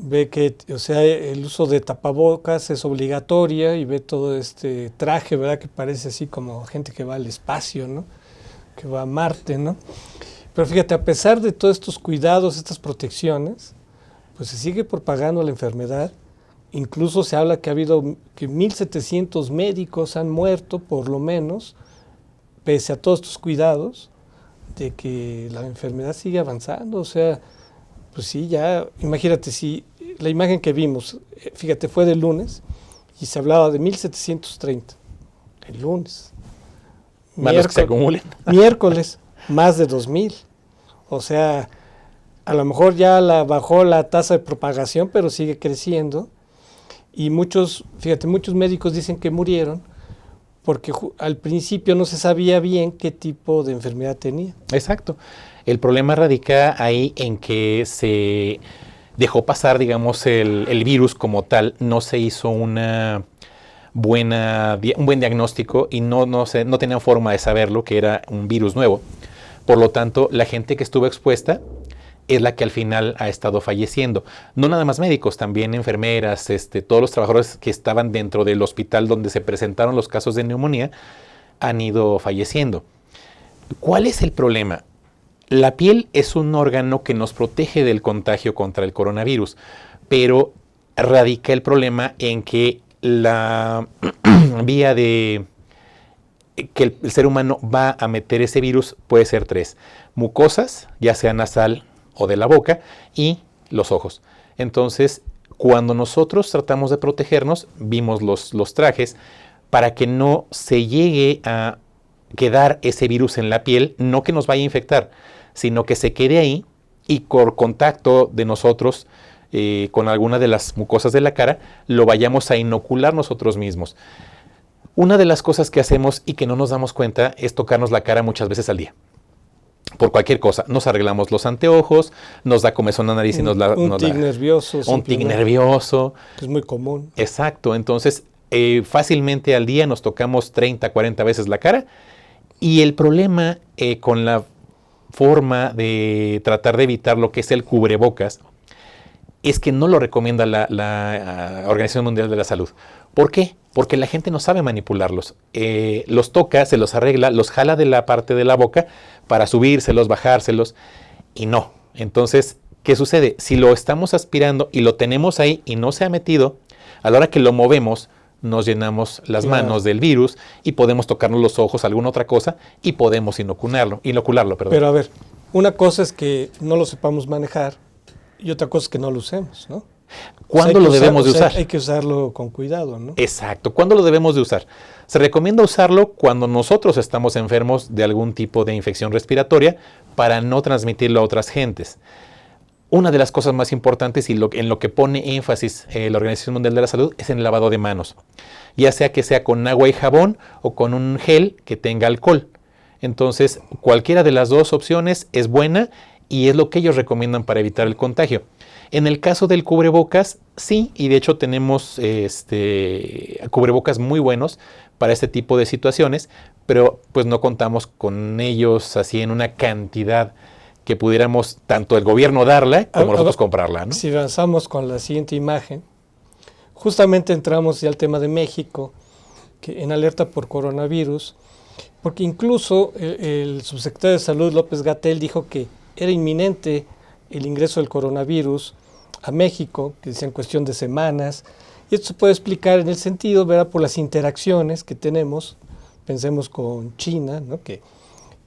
ve que, o sea, el uso de tapabocas es obligatoria y ve todo este traje, ¿verdad? Que parece así como gente que va al espacio, ¿no? Que va a Marte, ¿no? Pero fíjate, a pesar de todos estos cuidados, estas protecciones, pues se sigue propagando la enfermedad. Incluso se habla que ha habido que 1,700 médicos han muerto, por lo menos, pese a todos estos cuidados, de que la enfermedad sigue avanzando. O sea, pues sí, ya, imagínate, si la imagen que vimos, fíjate, fue del lunes y se hablaba de 1,730. El lunes. Más los que se acumulen. Miércoles, más de 2,000. O sea, a lo mejor ya bajó la tasa de propagación, pero sigue creciendo. Y muchos médicos dicen que murieron porque al principio no se sabía bien qué tipo de enfermedad tenía. Exacto. El problema radica ahí en que se dejó pasar, digamos, el virus como tal, no se hizo un buen diagnóstico y no tenían forma de saberlo, que era un virus nuevo. Por lo tanto, la gente que estuvo expuesta es la que al final ha estado falleciendo. No nada más médicos, también enfermeras, todos los trabajadores que estaban dentro del hospital donde se presentaron los casos de neumonía han ido falleciendo. ¿Cuál es el problema? La piel es un órgano que nos protege del contagio contra el coronavirus, pero radica el problema en que la vía de que el ser humano va a meter ese virus puede ser 3. Mucosas, ya sea nasal o de la boca, y los ojos. Entonces, cuando nosotros tratamos de protegernos, vimos los trajes para que no se llegue a quedar ese virus en la piel, no que nos vaya a infectar, sino que se quede ahí y por contacto de nosotros con alguna de las mucosas de la cara, lo vayamos a inocular nosotros mismos. Una de las cosas que hacemos y que no nos damos cuenta es tocarnos la cara muchas veces al día. Por cualquier cosa, nos arreglamos los anteojos, nos da comezón en la nariz y nos da... Un tic nervioso. Un tic nervioso. Que es muy común. Exacto, entonces fácilmente al día nos tocamos 30, 40 veces la cara y el problema con la forma de tratar de evitar lo que es el cubrebocas es que no lo recomienda la Organización Mundial de la Salud. ¿Por qué? Porque la gente no sabe manipularlos. Los toca, se los arregla, los jala de la parte de la boca para subírselos, bajárselos, y no. Entonces, ¿qué sucede? Si lo estamos aspirando y lo tenemos ahí y no se ha metido, a la hora que lo movemos, nos llenamos las manos del virus y podemos tocarnos los ojos, alguna otra cosa, y podemos inocularlo. Pero a ver, una cosa es que no lo sepamos manejar y otra cosa es que no lo usemos, ¿no? ¿Cuándo lo debemos de usar? Hay que usarlo con cuidado, ¿no? Exacto. ¿Cuándo lo debemos de usar? Se recomienda usarlo cuando nosotros estamos enfermos de algún tipo de infección respiratoria para no transmitirlo a otras gentes. Una de las cosas más importantes y en lo que pone énfasis la Organización Mundial de la Salud es en el lavado de manos. Ya sea que sea con agua y jabón o con un gel que tenga alcohol. Entonces, cualquiera de las dos opciones es buena y es lo que ellos recomiendan para evitar el contagio. En el caso del cubrebocas, sí, y de hecho tenemos cubrebocas muy buenos para este tipo de situaciones, pero pues no contamos con ellos así en una cantidad que pudiéramos tanto el gobierno darla como nosotros comprarla, ¿no? Si avanzamos con la siguiente imagen, justamente entramos ya al tema de México, que en alerta por coronavirus, porque incluso el subsecretario de Salud, López-Gatell, dijo que era inminente el ingreso del coronavirus a México, que decía en cuestión de semanas, y esto se puede explicar en el sentido, ¿verdad?, por las interacciones que tenemos, pensemos con China, ¿no?, que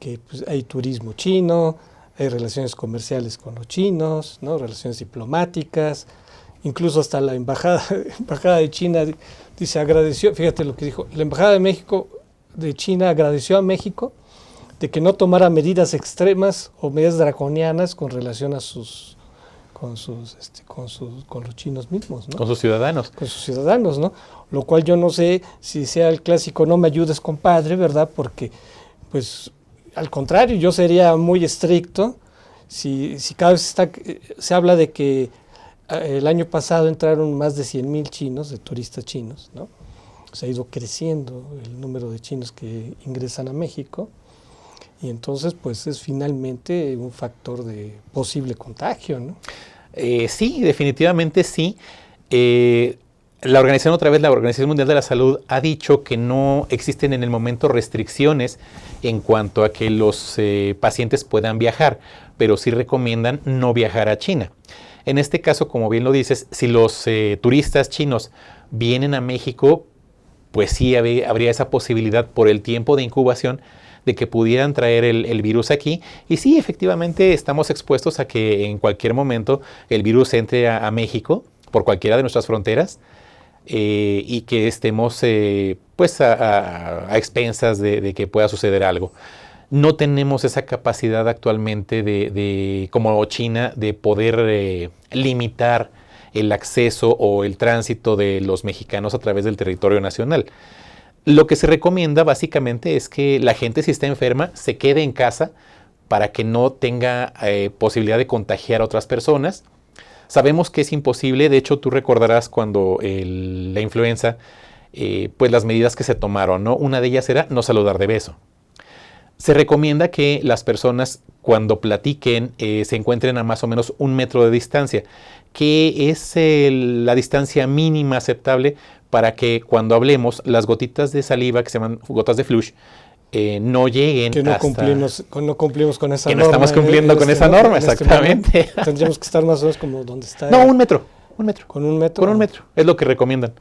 pues, hay turismo chino, hay relaciones comerciales con los chinos, ¿no?, relaciones diplomáticas, incluso hasta la embajada de China dice, agradeció, fíjate lo que dijo, la embajada de China agradeció a México de que no tomara medidas extremas o medidas draconianas con relación a sus con los chinos mismos, ¿no? Con sus ciudadanos. Con sus ciudadanos, ¿no? Lo cual yo no sé si sea el clásico "no me ayudes, compadre", ¿verdad? Porque, pues, al contrario, yo sería muy estricto si cada vez se habla de que el año pasado entraron más de 100,000 chinos, de turistas chinos, ¿no? Se ha ido creciendo el número de chinos que ingresan a México y entonces, pues, es finalmente un factor de posible contagio, ¿no? Sí, definitivamente sí. La Organización Mundial de la Salud ha dicho que no existen en el momento restricciones en cuanto a que los pacientes puedan viajar, pero sí recomiendan no viajar a China. En este caso, como bien lo dices, si los turistas chinos vienen a México, pues sí habría esa posibilidad por el tiempo de incubación de que pudieran traer el virus aquí. Y sí, efectivamente estamos expuestos a que en cualquier momento el virus entre a México por cualquiera de nuestras fronteras y que estemos pues a expensas de que pueda suceder algo. No tenemos esa capacidad actualmente como China de poder limitar el acceso o el tránsito de los mexicanos a través del territorio nacional. Lo que se recomienda básicamente es que la gente, si está enferma, se quede en casa para que no tenga posibilidad de contagiar a otras personas. Sabemos que es imposible, de hecho tú recordarás cuando la influenza, pues las medidas que se tomaron, ¿no? Una de ellas era no saludar de beso. Se recomienda que las personas cuando platiquen se encuentren a más o menos 1 metro de distancia, que es la distancia mínima aceptable para que cuando hablemos las gotitas de saliva, que se llaman gotas de flush, no lleguen que no hasta... no cumplimos con esa que norma. no estamos cumpliendo con esa norma, exactamente. Tendríamos que estar más o menos como donde está. No, 1 metro. 1 metro. ¿Con 1 metro? Con 1 metro, es lo que recomiendan.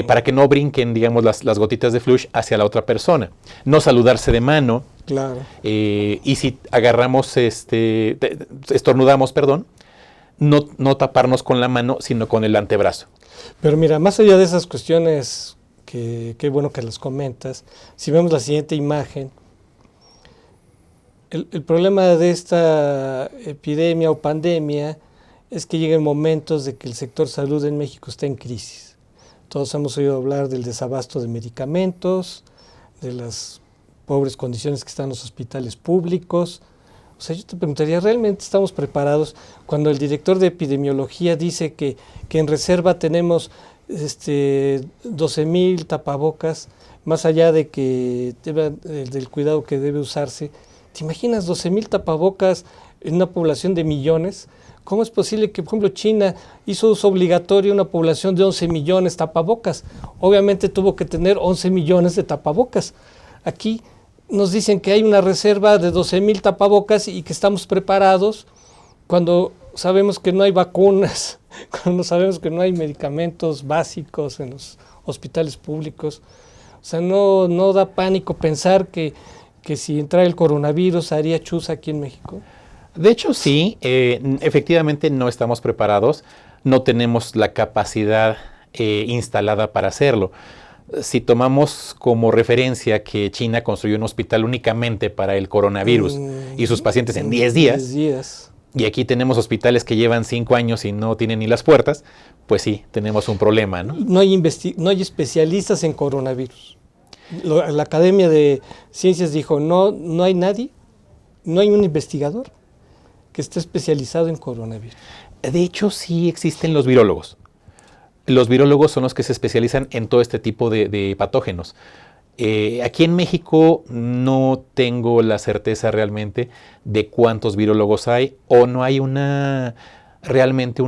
Para que no brinquen, digamos, las gotitas de flush hacia la otra persona. No saludarse de mano. Claro. Y si agarramos, estornudamos, perdón, no taparnos con la mano, sino con el antebrazo. Pero mira, más allá de esas cuestiones, qué bueno que las comentas, si vemos la siguiente imagen, el problema de esta epidemia o pandemia es que llegan momentos de que el sector salud en México está en crisis. Todos hemos oído hablar del desabasto de medicamentos, de las pobres condiciones que están los hospitales públicos. O sea, yo te preguntaría, ¿realmente estamos preparados cuando el director de epidemiología dice que en reserva tenemos 12,000 tapabocas, más allá de que del cuidado que debe usarse? ¿Te imaginas 12,000 tapabocas en una población de millones? ¿Cómo es posible que, por ejemplo, China hizo uso obligatorio a una población de 11 millones de tapabocas? Obviamente tuvo que tener 11 millones de tapabocas. Aquí nos dicen que hay una reserva de 12,000 tapabocas y que estamos preparados cuando sabemos que no hay vacunas, cuando sabemos que no hay medicamentos básicos en los hospitales públicos. O sea, no da pánico pensar que si entrara el coronavirus haría chuza aquí en México. De hecho, sí, efectivamente no estamos preparados, no tenemos la capacidad instalada para hacerlo. Si tomamos como referencia que China construyó un hospital únicamente para el coronavirus y sus pacientes en 10 días, y aquí tenemos hospitales que llevan 5 años y no tienen ni las puertas, pues sí, tenemos un problema, ¿no? No hay especialistas en coronavirus. La Academia de Ciencias dijo, no hay nadie, no hay un investigador que esté especializado en coronavirus. De hecho, sí existen los virólogos. Los virólogos son los que se especializan en todo este tipo de patógenos. Aquí en México no tengo la certeza realmente de cuántos virólogos hay o no hay realmente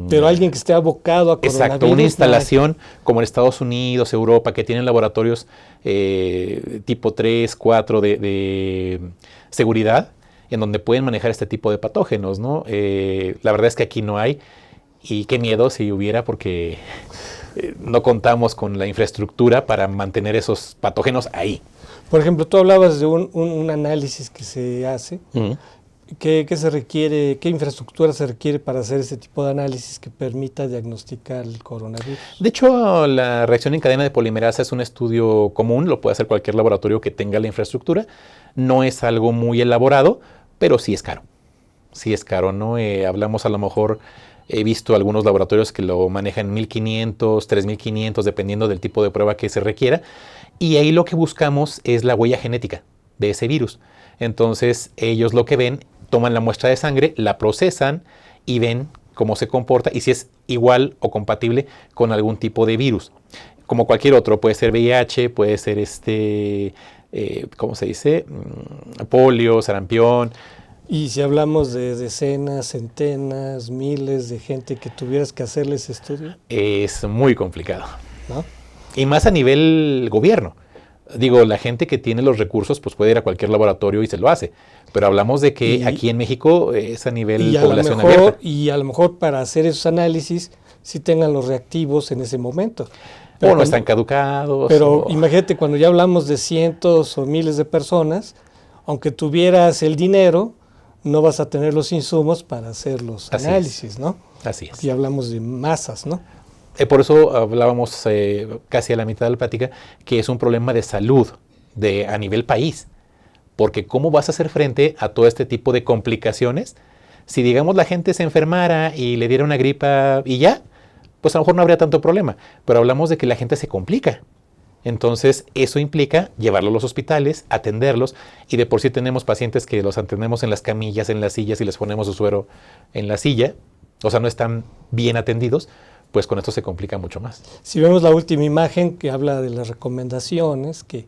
Pero alguien que esté abocado a coronavirus. Exacto, una instalación como en Estados Unidos, Europa, que tienen laboratorios tipo 3, 4 de seguridad, en donde pueden manejar este tipo de patógenos, ¿no? La verdad es que aquí no hay, y qué miedo si hubiera, porque no contamos con la infraestructura para mantener esos patógenos ahí. Por ejemplo, tú hablabas de un análisis que se hace. ¿Qué se requiere, qué infraestructura se requiere para hacer este tipo de análisis que permita diagnosticar el coronavirus? De hecho, la reacción en cadena de polimerasa es un estudio común, lo puede hacer cualquier laboratorio que tenga la infraestructura. No es algo muy elaborado, pero sí es caro. sí es caro, ¿no? Hablamos a lo mejor, he visto algunos laboratorios que lo manejan 1,500, 3,500, dependiendo del tipo de prueba que se requiera. Y ahí lo que buscamos es la huella genética de ese virus. Entonces ellos lo que ven, toman la muestra de sangre, la procesan y ven cómo se comporta y si es igual o compatible con algún tipo de virus. Como cualquier otro, puede ser VIH, puede ser ¿cómo se dice? Polio, sarampión. Y si hablamos de decenas, centenas, miles de gente que tuvieras que hacerles estudio, Es muy complicado. ¿no? Y más a nivel gobierno. Digo, la gente que tiene los recursos pues puede ir a cualquier laboratorio y se lo hace. Pero hablamos de que aquí en México es a nivel población abierta. Y a lo mejor para hacer esos análisis sí tengan los reactivos en ese momento. O no están caducados. Pero imagínate, cuando ya hablamos de cientos o miles de personas, aunque tuvieras el dinero, no vas a tener los insumos para hacer los análisis, ¿no? Así es. Porque ya hablamos de masas, ¿no? Por eso hablábamos casi a la mitad de la plática que es un problema de salud a nivel país. Porque ¿cómo vas a hacer frente a todo este tipo de complicaciones? Si, digamos, la gente se enfermara y le diera una gripa y ya, pues a lo mejor no habría tanto problema. Pero hablamos de que la gente se complica. Entonces, eso implica llevarlos a los hospitales, atenderlos, y de por sí tenemos pacientes que los atendemos en las camillas, en las sillas, y les ponemos su suero en la silla, o sea, no están bien atendidos, pues con esto se complica mucho más. Si vemos la última imagen que habla de las recomendaciones, que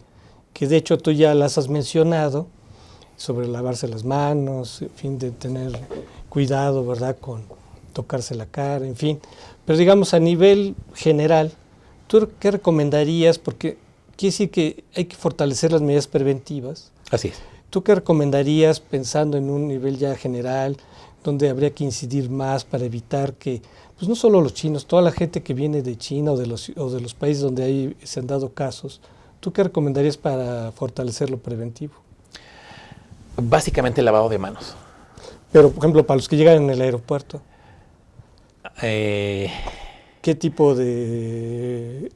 de hecho tú ya las has mencionado, sobre lavarse las manos, en fin, de tener cuidado, ¿verdad?, con tocarse la cara, en fin. Pero digamos, a nivel general, ¿tú qué recomendarías? Porque quiere decir que hay que fortalecer las medidas preventivas. Así es. ¿Tú qué recomendarías pensando en un nivel ya general, donde habría que incidir más para evitar que, pues no solo los chinos, toda la gente que viene de China o de los países donde se han dado casos, ¿tú qué recomendarías para fortalecer lo preventivo? Básicamente lavado de manos. Pero, por ejemplo, para los que llegan en el aeropuerto, ¿qué tipo de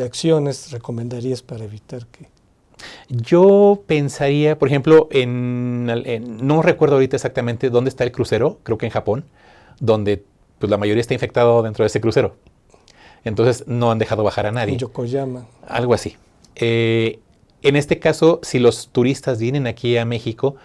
acciones recomendarías para evitar que...? Yo pensaría, por ejemplo, no recuerdo ahorita exactamente dónde está el crucero, creo que en Japón, donde pues, la mayoría está infectado dentro de ese crucero. Entonces no han dejado bajar a nadie. En Yokoyama. Algo así. En este caso, si los turistas vienen aquí a México,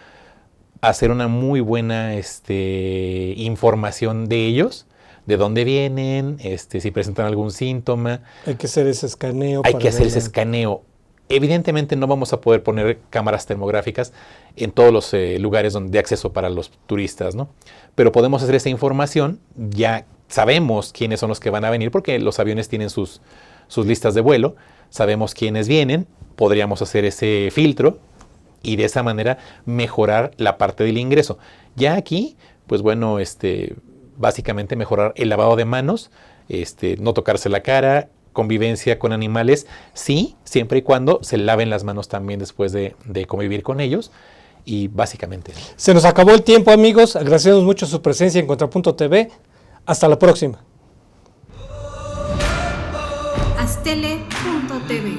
hacer una muy buena información de ellos, de dónde vienen, si presentan algún síntoma. Hay que hacer ese escaneo. Hay que hacer ese escaneo. Evidentemente no vamos a poder poner cámaras termográficas en todos los lugares de acceso para los turistas, ¿no? Pero podemos hacer esa información, ya sabemos quiénes son los que van a venir, porque los aviones tienen sus listas de vuelo, sabemos quiénes vienen, podríamos hacer ese filtro y de esa manera mejorar la parte del ingreso. Ya aquí, pues bueno, básicamente mejorar el lavado de manos, no tocarse la cara, convivencia con animales, sí, siempre y cuando se laven las manos también después de convivir con ellos, y básicamente. Se nos acabó el tiempo, amigos. Agradecemos mucho su presencia en Contrapunto TV. Hasta la próxima. Astele.tv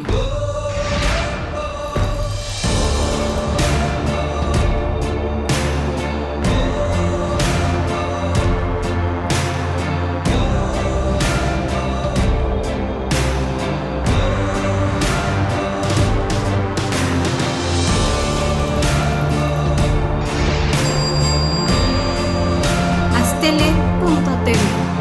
Astele.tv